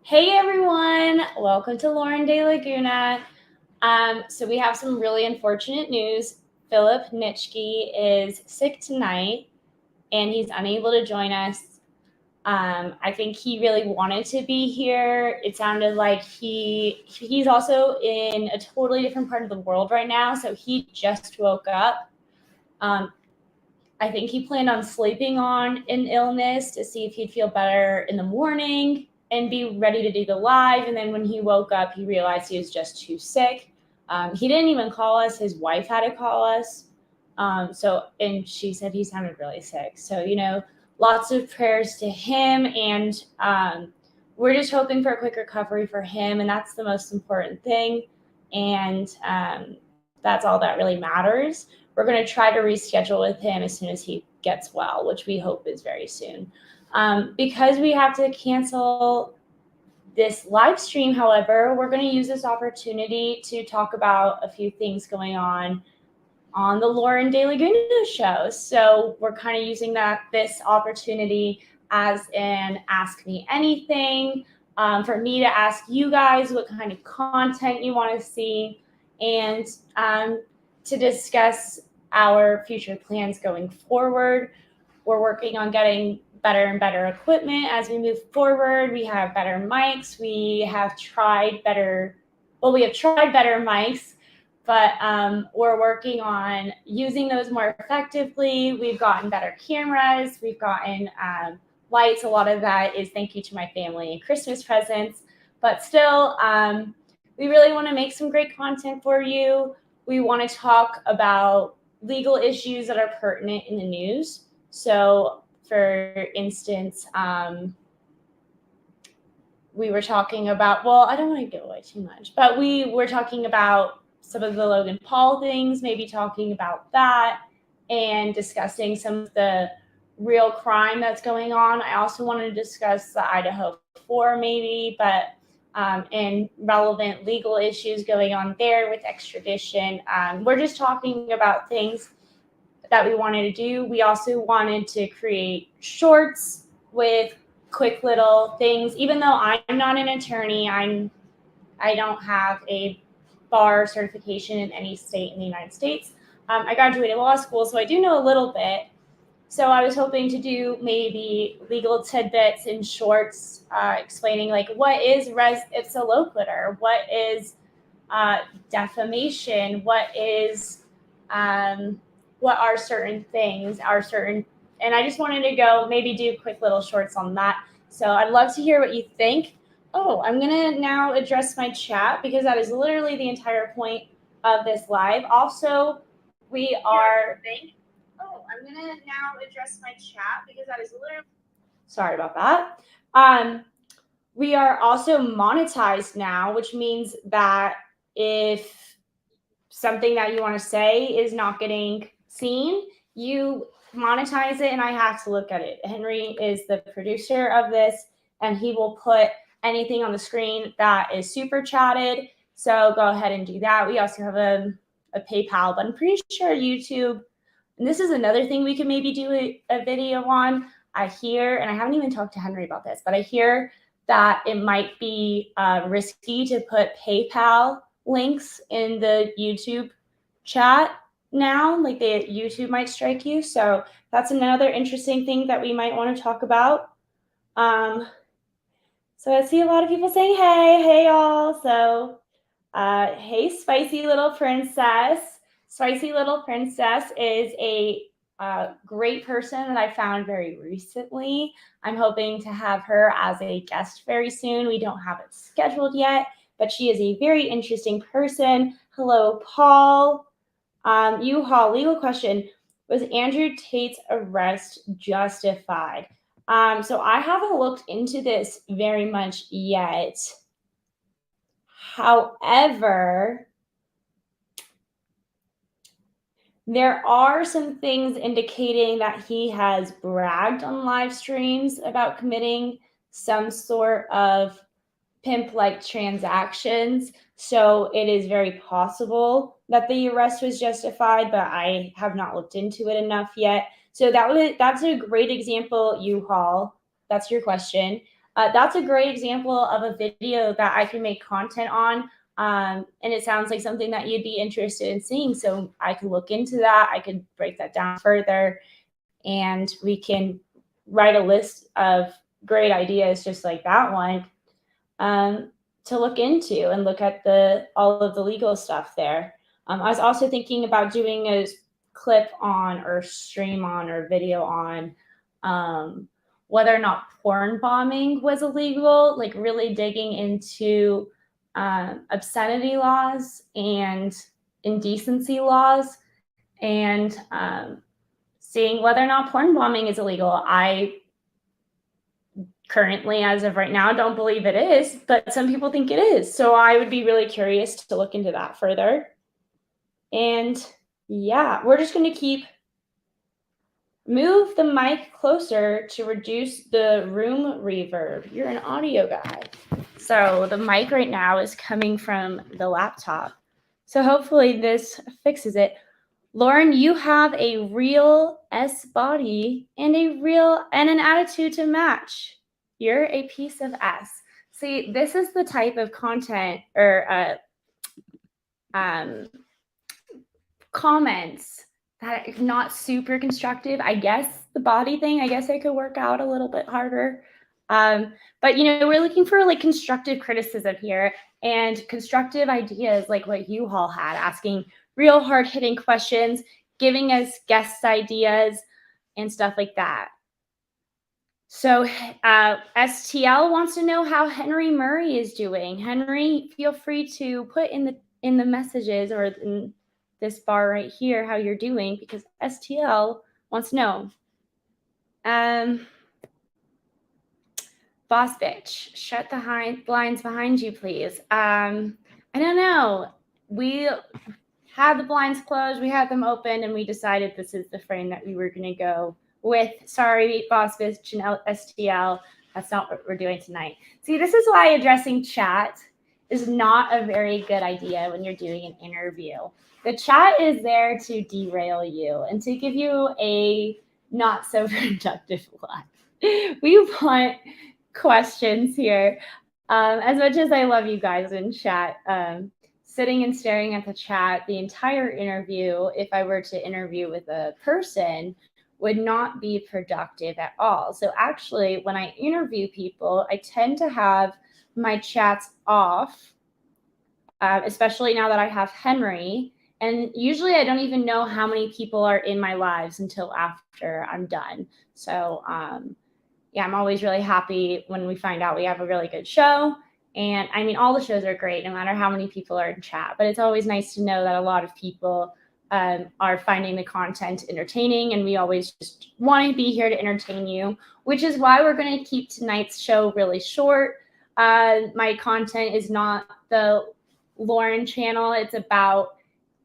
Hey everyone, welcome to Lauren De Laguna. So we have some really unfortunate news. Philip Nitschke is sick tonight and he's unable to join us. I think he really wanted to be here. It sounded like he's also in a totally different part of the world right now, so he just woke up. Um, I think he planned on sleeping on an illness to see if he'd feel better in the morning and be ready to do the live. And then when he woke up, he realized he was just too sick. He didn't even call us. His wife had to call us. And she said he sounded really sick. So, lots of prayers to him. And we're just hoping for a quick recovery for him. And that's the most important thing. And that's all that really matters. We're going to try to reschedule with him as soon as he gets well, which we hope is very soon. Because we have to cancel this live stream, however, we're going to use this opportunity to talk about a few things going on the Lauren De Laguna show. So we're kind of using this opportunity as an Ask Me Anything, for me to ask you guys what kind of content you want to see, and to discuss our future plans going forward. We're working on getting better and better equipment as we move forward. We have better mics. We have tried better mics, but we're working on using those more effectively. We've gotten better cameras. We've gotten lights. A lot of that is thank you to my family and Christmas presents. But still, we really want to make some great content for you. We want to talk about legal issues that are pertinent in the news. So, for instance, we were talking about, well, I don't want to give away too much, but we were talking about some of the Logan Paul things, maybe talking about that and discussing some of the real crime that's going on. I also wanted to discuss the Idaho 4 maybe, but and relevant legal issues going on there with extradition. We're just talking about things that we wanted to do. We also wanted to create shorts with quick little things. Even though I'm not an attorney, I don't have a bar certification in any state in the United States. I graduated law school, so I do know a little bit. So I was hoping to do maybe legal tidbits in shorts, explaining like what is res ipsa loquitur, what is defamation, what are certain things, and I just wanted to go maybe do quick little shorts on that. So I'd love to hear what you think. Oh, I'm gonna now address my chat because that is literally the entire point of this live. Also, we are. Oh, I'm gonna now address my chat because that is literally. Sorry about that. We are also monetized now, which means that if something that you want to say is not getting seen, you monetize it and I have to look at it. Henry is the producer of this and he will put anything on the screen that is super chatted. So go ahead and do that. We also have a PayPal, but I'm pretty sure YouTube, and this is another thing we can maybe do a video on. I hear, and I haven't even talked to Henry about this, but I hear that it might be risky to put PayPal links in the YouTube chat now, like YouTube might strike you. So that's another interesting thing that we might want to talk about. So I see a lot of people saying, hey y'all. So hey, Spicy Little Princess. Spicy Little Princess is a great person that I found very recently. I'm hoping to have her as a guest very soon. We don't have it scheduled yet, but she is a very interesting person. Hello, Paul. U-Haul, legal question. Was Andrew Tate's arrest justified? So I haven't looked into this very much yet. However, there are some things indicating that he has bragged on live streams about committing some sort of pimp-like transactions. So it is very possible that the arrest was justified, but I have not looked into it enough yet. So that's a great example, U-Haul. That's your question. That's a great example of a video that I can make content on. And it sounds like something that you'd be interested in seeing. So I could look into that. I could break that down further, and we can write a list of great ideas just like that one, to look into and look at all of the legal stuff there. I was also thinking about doing a clip on or stream on or video on whether or not porn bombing was illegal, like really digging into obscenity laws and indecency laws, and seeing whether or not porn bombing is illegal. I currently, as of right now, don't believe it is, but some people think it is. So I would be really curious to look into that further. And yeah, we're just going to move the mic closer to reduce the room reverb. You're an audio guy. So the mic right now is coming from the laptop. So hopefully this fixes it. Lauren, you have a real S body and an attitude to match. You're a piece of S. See, this is the type of content or comments that are not super constructive. I guess the body thing, I guess I could work out a little bit harder. But we're looking for like constructive criticism here and constructive ideas like what you all had, asking real hard-hitting questions, giving us guest ideas and stuff like that. So STL wants to know how Henry Murray is doing. Henry, feel free to put in the messages or in this bar right here how you're doing, because STL wants to know. Boss bitch, shut the blinds behind you, please. I don't know. We had the blinds closed, we had them open, and we decided this is the frame that we were going to go with. Sorry, boss bitch and STL. That's not what we're doing tonight. See, this is why addressing chat is not a very good idea when you're doing an interview. The chat is there to derail you and to give you a not so productive life. We want questions here. As much as I love you guys in chat, sitting and staring at the chat the entire interview, if I were to interview with a person, would not be productive at all. So actually, when I interview people, I tend to have my chats off, especially now that I have Henry. And usually I don't even know how many people are in my lives until after I'm done. So yeah, I'm always really happy when we find out we have a really good show. And I mean, all the shows are great, no matter how many people are in chat. But it's always nice to know that a lot of people are finding the content entertaining. And we always just want to be here to entertain you, which is why we're going to keep tonight's show really short. My content is not the Lauren channel. It's about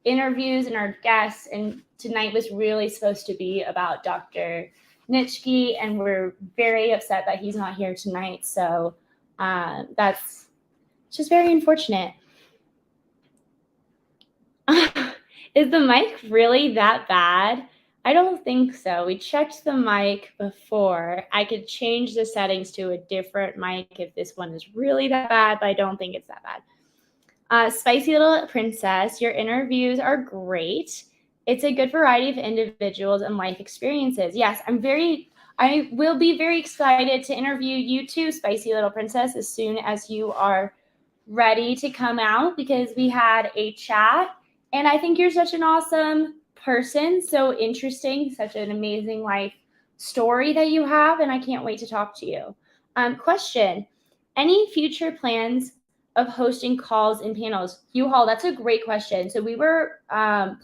interviews and our guests. And tonight was really supposed to be about Dr. Nitschke, and we're very upset that he's not here tonight. So that's just very unfortunate. Is the mic really that bad? I don't think so. We checked the mic before. I could change the settings to a different mic if this one is really that bad, but I don't think it's that bad. Spicy Little Princess, your interviews are great. It's a good variety of individuals and life experiences. Yes, I will be very excited to interview you too, Spicy Little Princess, as soon as you are ready to come out, because we had a chat and I think you're such an awesome person, so interesting, such an amazing life story that you have, and I can't wait to talk to you. Question, any future plans of hosting calls and panels? Hugh Hall, that's a great question. So we were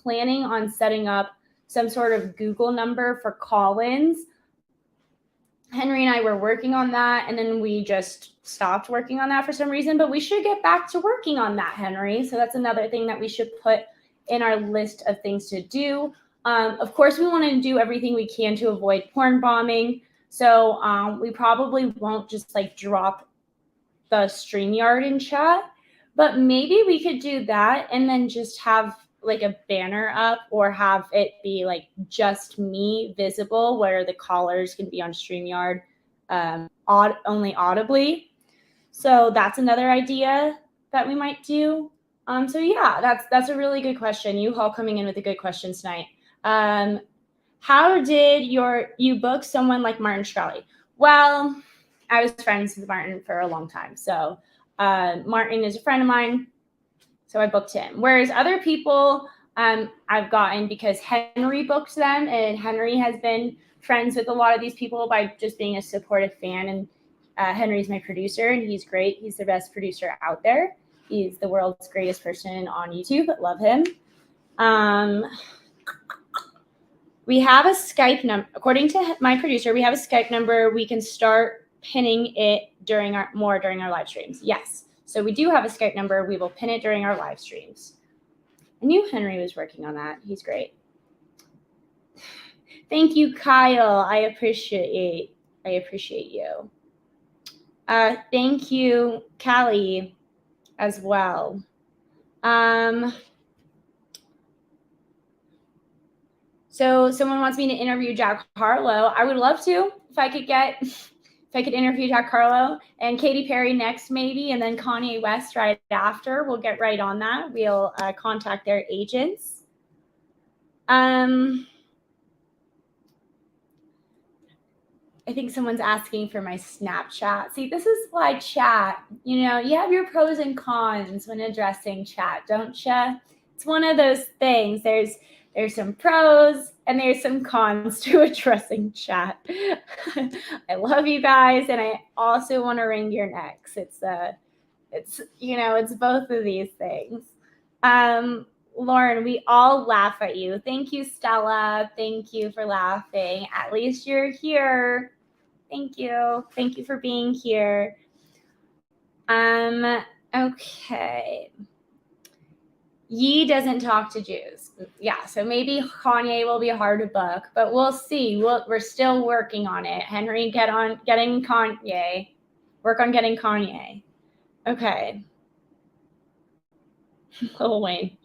planning on setting up some sort of Google number for call-ins. Henry and I were working on that, and then we just stopped working on that for some reason, but we should get back to working on that, Henry. So that's another thing that we should put in our list of things to do. Of course, we want to do everything we can to avoid porn bombing. So we probably won't just like drop the StreamYard in chat, but maybe we could do that and then just have like a banner up, or have it be like just me visible where the callers can be on StreamYard only audibly. So that's another idea that we might do. So yeah, that's a really good question. You all coming in with a good question tonight. How did you book someone like Martin Shkreli? Well, I was friends with Martin for a long time. So Martin is a friend of mine. So I booked him. Whereas other people I've gotten because Henry booked them, and Henry has been friends with a lot of these people by just being a supportive fan. And Henry's my producer, and he's great. He's the best producer out there. He's the world's greatest person on YouTube. Love him. We have a Skype number. According to my producer, we have a Skype number. We can start pinning it during our live streams. Yes. So we do have a Skype number. We will pin it during our live streams. I knew Henry was working on that. He's great. Thank you, Kyle. I appreciate you. Thank you, Callie, as well. So someone wants me to interview Jack Harlow. I would love to if I could interview Jack Harlow, and Katy Perry next maybe, and then Kanye West right after. We'll get right on that. We'll contact their agents. I think someone's asking for my Snapchat. See, this is why chat, you have your pros and cons when addressing chat, don't you? It's one of those things. There's some pros and there's some cons to addressing chat. I love you guys, and I also want to wring your necks. It's both of these things. Lauren, we all laugh at you. Thank you, Stella. Thank you for laughing. At least you're here. Thank you. Thank you for being here. Okay. Ye doesn't talk to Jews. Yeah, so maybe Kanye will be hard to book, but we'll see. We're still working on it. Henry, work on getting Kanye. Okay. Lil Wayne.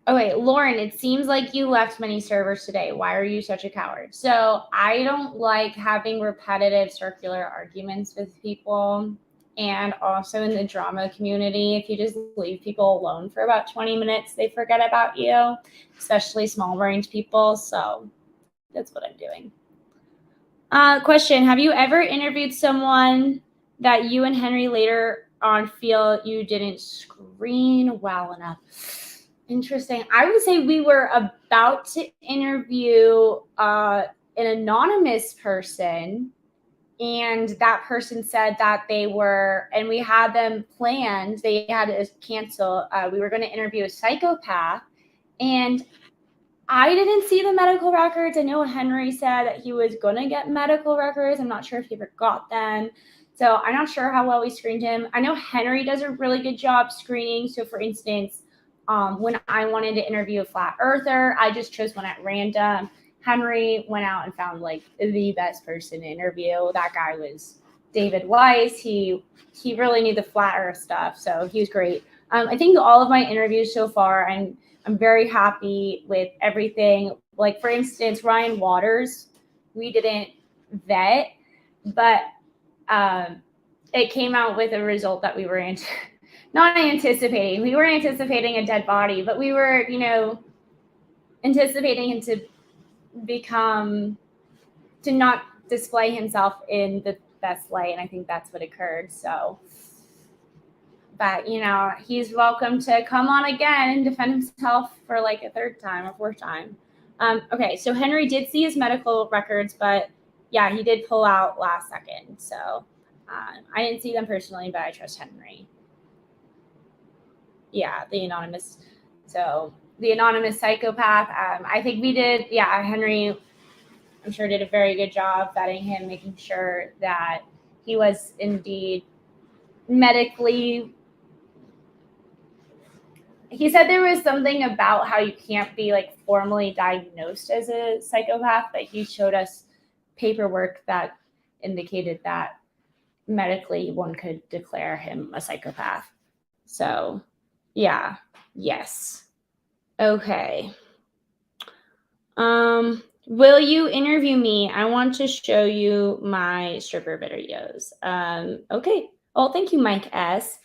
Okay, Lauren, it seems like you left many servers today. Why are you such a coward? So I don't like having repetitive circular arguments with people. And also in the drama community, if you just leave people alone for about 20 minutes, they forget about you, especially small-brained people. So that's what I'm doing. Question, have you ever interviewed someone that you and Henry later on feel you didn't screen well enough? Interesting. I would say we were about to interview an anonymous person, and that person said that they were, and we had them planned, they had to cancel. We were going to interview a psychopath, and I didn't see the medical records. I know Henry said that he was going to get medical records. I'm not sure if he ever got them. So I'm not sure how well we screened him. I know Henry does a really good job screening. So for instance, when I wanted to interview a flat earther, I just chose one at random. Henry went out and found like the best person to interview. That guy was David Weiss. He really knew the flat earth stuff. So he was great. I think all of my interviews so far, I'm very happy with everything. Like for instance, Ryan Waters, we didn't vet, but it came out with a result that we were not anticipating. We weren't anticipating a dead body, but we were, anticipating him to not display himself in the best light. And I think that's what occurred. So, but, he's welcome to come on again and defend himself for like a third time or fourth time. Okay, so Henry did see his medical records, but yeah, he did pull out last second. So I didn't see them personally, but I trust Henry. Yeah, the anonymous psychopath. I think we did. Yeah, Henry, I'm sure, did a very good job vetting him, making sure that he was indeed medically. He said there was something about how you can't be like formally diagnosed as a psychopath, but he showed us paperwork that indicated that medically one could declare him a psychopath. So, yeah, yes. Okay. Will you interview me? I want to show you my stripper videos. Okay. Oh, thank you, Mike S.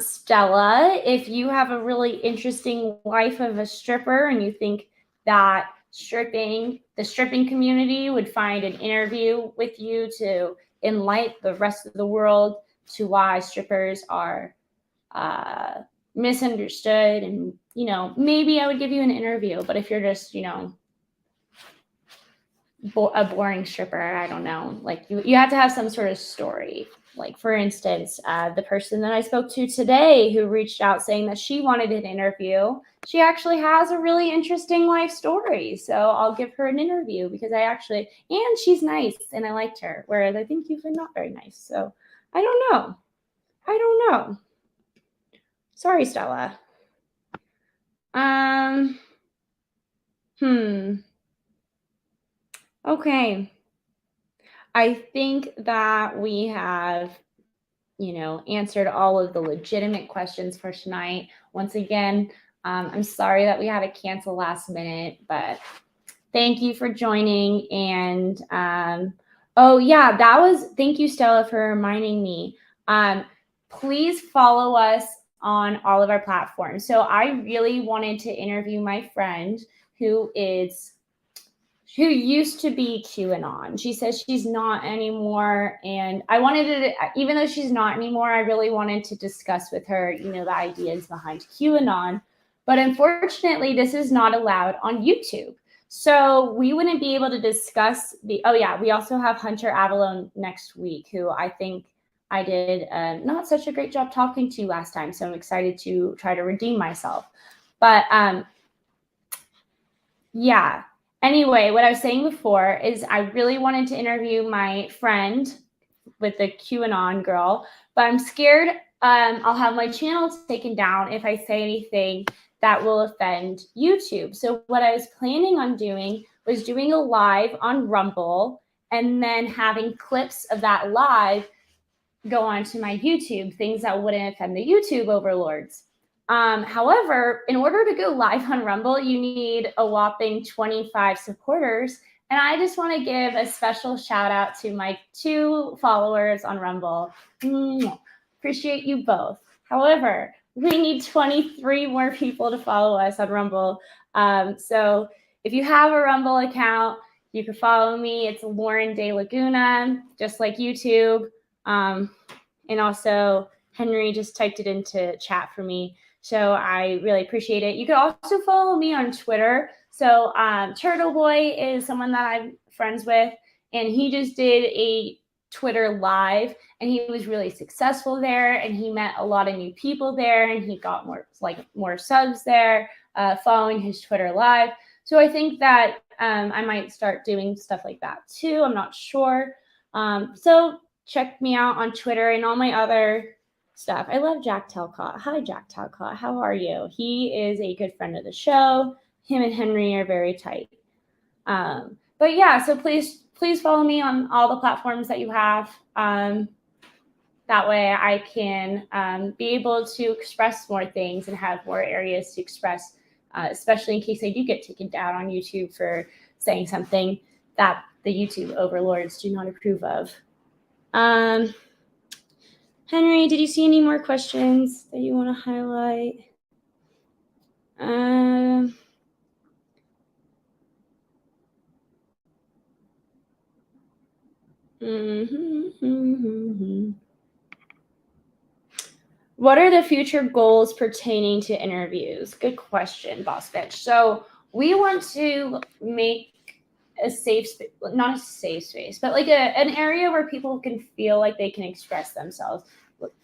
Stella, if you have a really interesting life of a stripper and you think that the stripping community would find an interview with you to enlighten the rest of the world to why strippers are misunderstood, and maybe I would give you an interview. But if you're just a boring stripper, I don't know, like you have to have some sort of story. Like, for instance, the person that I spoke to today who reached out saying that she wanted an interview, she actually has a really interesting life story, so I'll give her an interview because and she's nice and I liked her, whereas I think you've been not very nice. So I don't know. Sorry, Stella. Okay. I think that we have, answered all of the legitimate questions for tonight. Once again, I'm sorry that we had to cancel last minute, but thank you for joining. And thank you, Stella, for reminding me. Please follow us on all of our platforms. So I really wanted to interview my friend who used to be QAnon. She says she's not anymore. And I wanted to, even though she's not anymore, I really wanted to discuss with her, the ideas behind QAnon. But unfortunately, this is not allowed on YouTube. So we wouldn't be able to discuss we also have Hunter Avallone next week, who I think I did not such a great job talking to last time. So I'm excited to try to redeem myself. But anyway, what I was saying before is I really wanted to interview my friend with the QAnon girl, but I'm scared I'll have my channel taken down if I say anything that will offend YouTube. So what I was planning on doing was doing a live on Rumble and then having clips of that live go onto my YouTube, things that wouldn't offend the YouTube overlords. However, in order to go live on Rumble, you need a whopping 25 supporters. And I just want to give a special shout out to my 2 followers on Rumble. Appreciate you both. However, we need 23 more people to follow us on Rumble. So if you have a Rumble account, you can follow me. It's Lauren De Laguna, just like YouTube. And also Henry just typed it into chat for me. So I really appreciate it. You can also follow me on Twitter. So Turtle Boy is someone that I'm friends with, and he just did a Twitter live, and he was really successful there, and he met a lot of new people there, and he got more subs there following his Twitter live. So I think that I might start doing stuff like that too. I'm not sure. So check me out on Twitter and all my other stuff. I love Jack Talcott. Hi, Jack Talcott. How are you? He is a good friend of the show. Him and Henry are very tight. But yeah, so please follow me on all the platforms that you have. That way I can be able to express more things and have more areas to express, especially in case I do get taken down on YouTube for saying something that the YouTube overlords do not approve of. Henry, did you see any more questions that you want to highlight? What are the future goals pertaining to interviews? Good question, Boss Bitch. So we want to make a safe space, not a safe space, but like an area where people can feel like they can express themselves.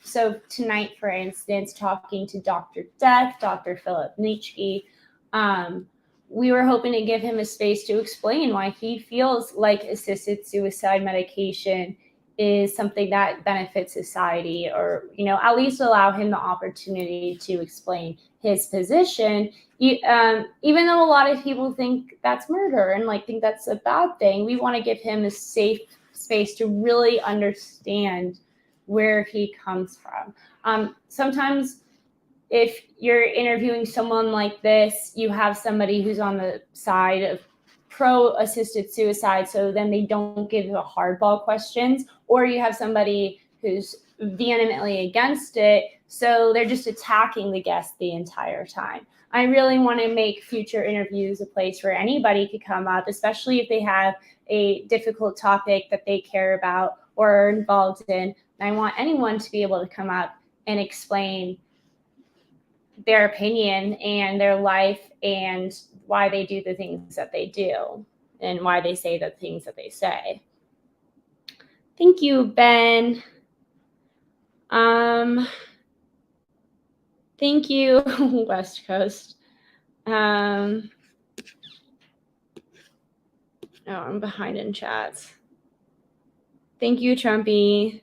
So tonight, for instance, talking to Dr. Death, Dr. Philip Nitschke, we were hoping to give him a space to explain why he feels like assisted suicide medication is something that benefits society, or at least allow him the opportunity to explain his position. Even though a lot of people think that's murder and think that's a bad thing, we want to give him a safe space to really understand where he comes from. Sometimes if you're interviewing someone like this, you have somebody who's on the side of pro-assisted suicide, so then they don't give the hardball questions, or you have somebody who's vehemently against it, so they're just attacking the guest the entire time. I really want to make future interviews a place where anybody could come up, especially if they have a difficult topic that they care about or are involved in. And I want anyone to be able to come up and explain their opinion and their life and why they do the things that they do and why they say the things that they say. Thank you, Ben. Thank you, West Coast. Oh, I'm behind in chats. Thank you, Trumpy.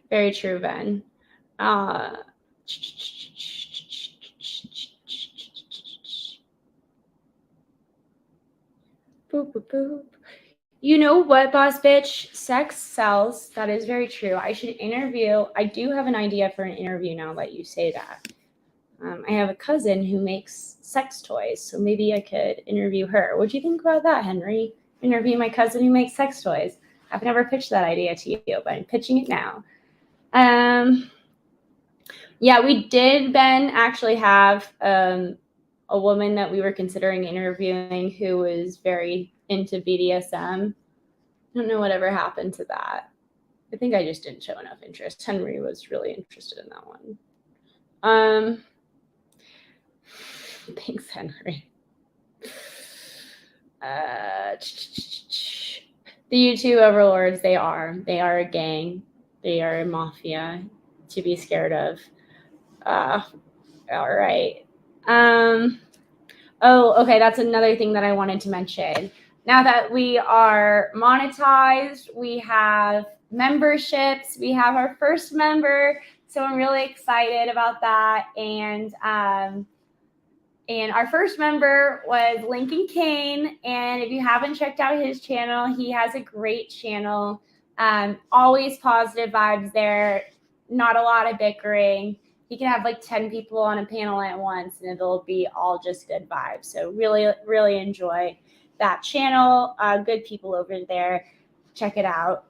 Very true, Ben. Boop, boop, boop. You know what, boss bitch? Sex sells. That is very true. I should interview. I do have an idea for an interview now that you say that. I have a cousin who makes sex toys, so maybe I could interview her. What do you think about that, Henry? Interview my cousin who makes sex toys. I've never pitched that idea to you, but I'm pitching it now. Yeah, we did, Ben, actually have a woman that we were considering interviewing who was very into BDSM. I don't know whatever happened to that. I think I just didn't show enough interest. Henry was really interested in that one. Thanks, Henry. The YouTube overlords, they are a gang. They are a mafia to be scared of. All right. Oh, okay. That's another thing that I wanted to mention. Now that we are monetized, we have memberships. We have our first member, so I'm really excited about that. And our first member was Lincoln Kane. And if you haven't checked out his channel, he has a great channel. Always positive vibes there. Not a lot of bickering. He can have like 10 people on a panel at once and it'll be all just good vibes. So really, really enjoy that channel. Good people over there. Check it out.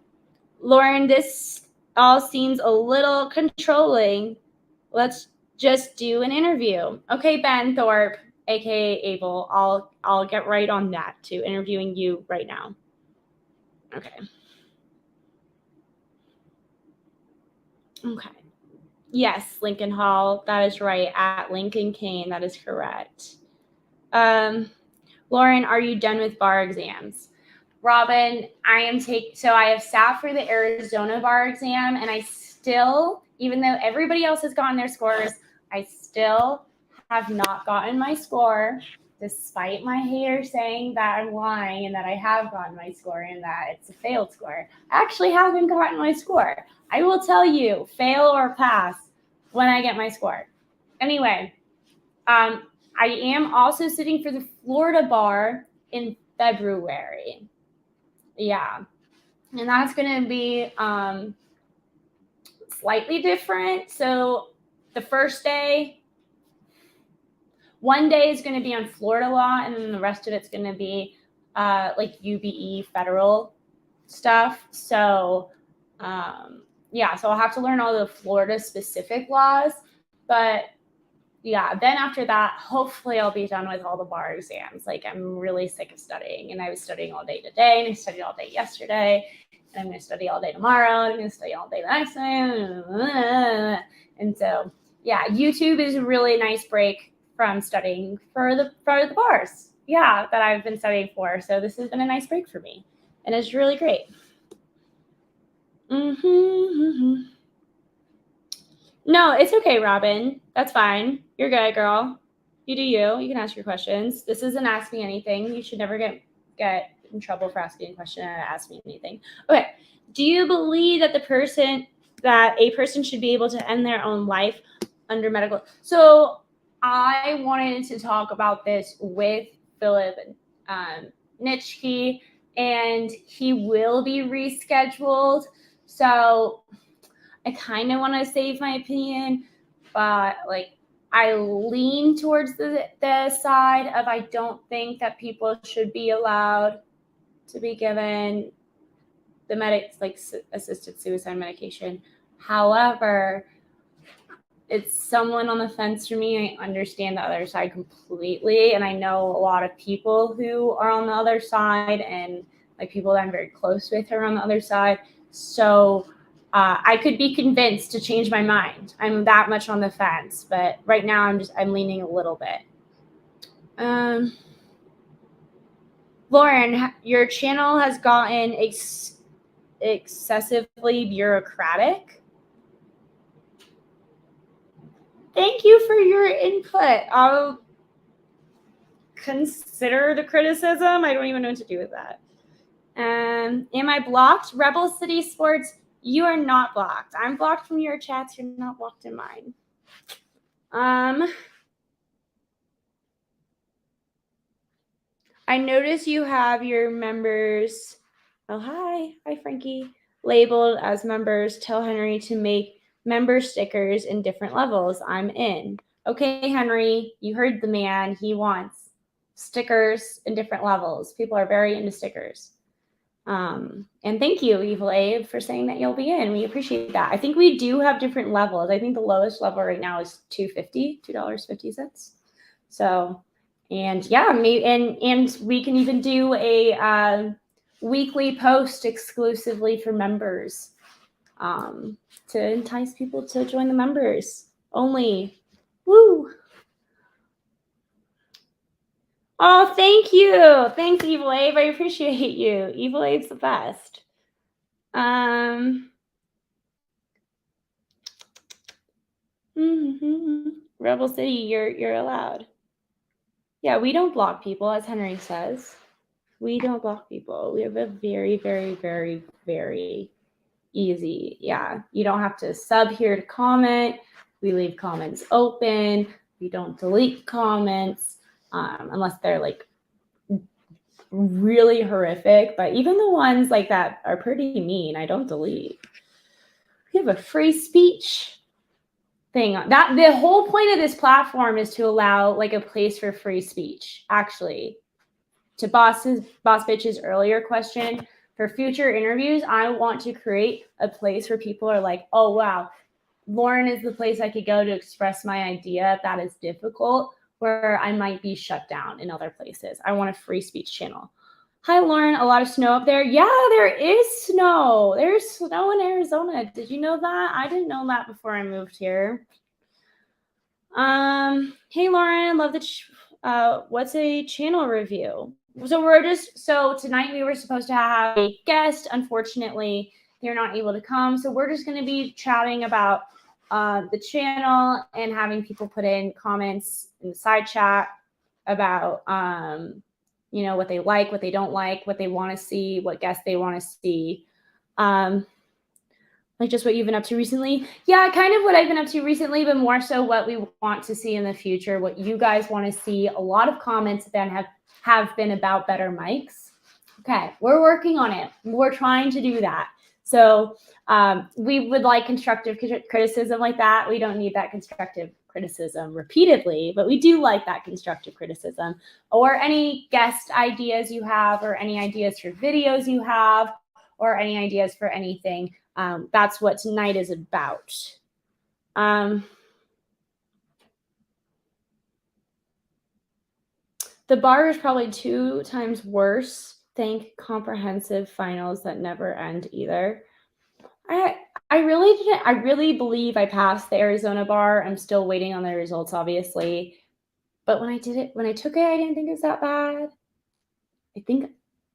Lauren, this all seems a little controlling. Let's just do an interview. Okay, Ben Thorpe, aka Abel. I'll get right on that to interviewing you right now. Okay. Okay. Yes, Lincoln Hall. That is right. At Lincoln Kane. That is correct. Lauren, are you done with bar exams? Robin, so I have sat for the Arizona bar exam, and I still, even though everybody else has gotten their scores, I still have not gotten my score, despite my haters saying that I'm lying and that I have gotten my score and that it's a failed score. I actually haven't gotten my score. I will tell you, fail or pass when I get my score. Anyway, I am also sitting for the Florida bar in February. Yeah. And that's going to be slightly different. So the first day, one day is going to be on Florida law, and then the rest of it's going to be like UBE federal stuff. So yeah, so I'll have to learn all the Florida specific laws. But yeah, then after that, hopefully I'll be done with all the bar exams. Like, I'm really sick of studying, and I was studying all day today, and I studied all day yesterday, and I'm going to study all day tomorrow, and I'm going to study all day the next day. And so, yeah, YouTube is a really nice break from studying for the bars. Yeah, that I've been studying for. So this has been a nice break for me, and it's really great. No, it's okay, Robin. That's fine. You're good, girl. You do you. You can ask your questions. This isn't Ask Me Anything. You should never get in trouble for asking a question and Ask Me Anything. Okay. Do you believe that a person should be able to end their own life under medical? So I wanted to talk about this with Philip Nitschke, and he will be rescheduled. So I kind of want to save my opinion, but like, I lean towards the side of I don't think that people should be allowed to be given the assisted suicide medication. However, it's someone on the fence for me. I understand the other side completely, and I know a lot of people who are on the other side, and like people that I'm very close with are on the other side. So I could be convinced to change my mind. I'm that much on the fence, but right now I'm leaning a little bit. Lauren, your channel has gotten excessively bureaucratic. Thank you for your input. I'll consider the criticism. I don't even know what to do with that. Am I blocked? Rebel City Sports, you are not blocked. I'm blocked from your chats. You're not blocked in mine. I notice you have your members. Oh, hi. Hi, Frankie. Labeled as members. Tell Henry to make member stickers in different levels. I'm in. Okay, Henry, you heard the man. He wants stickers in different levels. People are very into stickers. And thank you, Evil Abe, for saying that you'll be in. We appreciate that. I think we do have different levels. I think the lowest level right now is $2.50. So, and yeah, and we can even do a weekly post exclusively for members to entice people to join the members only. Woo! Oh, thank you. Thanks, Evil Abe. I appreciate you. Evil Abe's the best. Rebel City, you're allowed. Yeah, we don't block people, as Henry says. We don't block people. We have a very, very, very, very easy. Yeah, you don't have to sub here to comment. We leave comments open. We don't delete comments unless they're like really horrific. But even the ones like that are pretty mean, I don't delete. We have a free speech thing. That the whole point of this platform is to allow like a place for free speech. Actually, to Boss Bitch's earlier question, for future interviews, I want to create a place where people are like, oh wow, Lauren is the place I could go to express my idea if that is difficult, where I might be shut down in other places. I want a free speech channel. Hi, Lauren. A lot of snow up there? Yeah, there is snow. There's snow in Arizona. Did you know that? I didn't know that before I moved here. Hey, Lauren. Love the what's a channel review? So tonight we were supposed to have a guest. Unfortunately, they're not able to come. So we're just going to be chatting about the channel and having people put in comments in the side chat about what they like, what they don't like, what they want to see, what guests they want to see. Like just what you've been up to recently. Yeah, kind of what I've been up to recently, but more so what we want to see in the future, what you guys want to see. A lot of comments then have been about better mics. Okay, we're working on it. We're trying to do that. So we would like constructive criticism like that. We don't need that constructive criticism repeatedly, but we do like that constructive criticism, or any guest ideas you have, or any ideas for videos you have, or any ideas for anything. That's what tonight is about. The bar is probably 2 times worse. Thank comprehensive finals that never end either. I really believe I passed the Arizona bar. I'm still waiting on the results, obviously. But when I took it, I didn't think it was that bad. I think,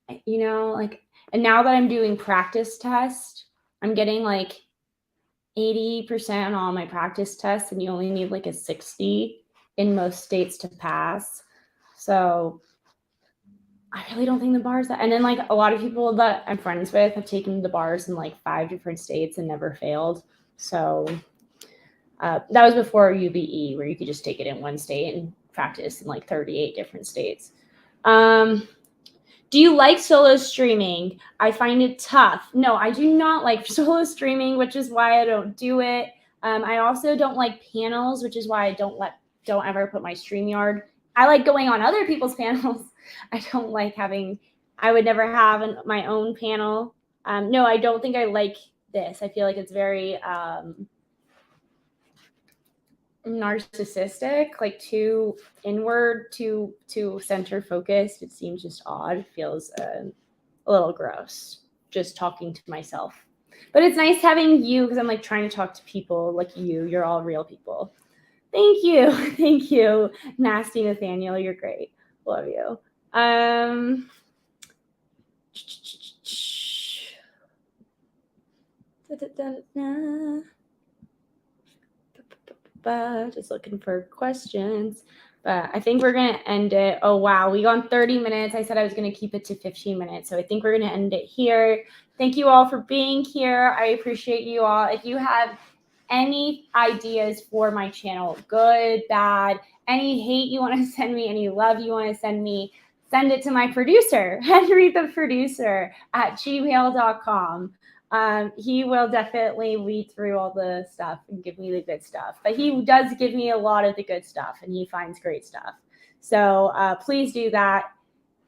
and now that I'm doing practice tests, I'm getting like 80% on all my practice tests, and you only need like a 60 in most states to pass. So I really don't think the bars that, and then like a lot of people that I'm friends with have taken the bars in like 5 different states and never failed. So that was before UBE, where you could just take it in one state and practice in like 38 different states. Do you like solo streaming? I find it tough. No, I do not like solo streaming, which is why I don't do it. I also don't like panels, which is why I don't let don't ever put my StreamYard. I like going on other people's panels. I don't like having, I would never have my own panel. No, I don't think I like this. I feel like it's very narcissistic, like too inward, too center focused. It seems just odd. It feels a little gross just talking to myself. But it's nice having you because I'm like trying to talk to people like you. You're all real people. Thank you. Thank you. Nasty Nathaniel, you're great. Love you. Just looking for questions. But I think we're going to end it. Oh, wow. We gone 30 minutes. I said I was going to keep it to 15 minutes. So I think we're going to end it here. Thank you all for being here. I appreciate you all. If you have any ideas for my channel, good, bad, any hate you want to send me, any love you want to send me, send it to my producer, Henry the producer at gmail.com. He will definitely weed through all the stuff and give me the good stuff. But he does give me a lot of the good stuff, and he finds great stuff. So please do that,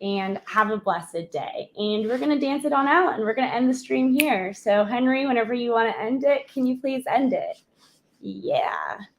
and have a blessed day. And we're going to dance it on out, and we're going to end the stream here. So Henry, whenever you want to end it, can you please end it? Yeah.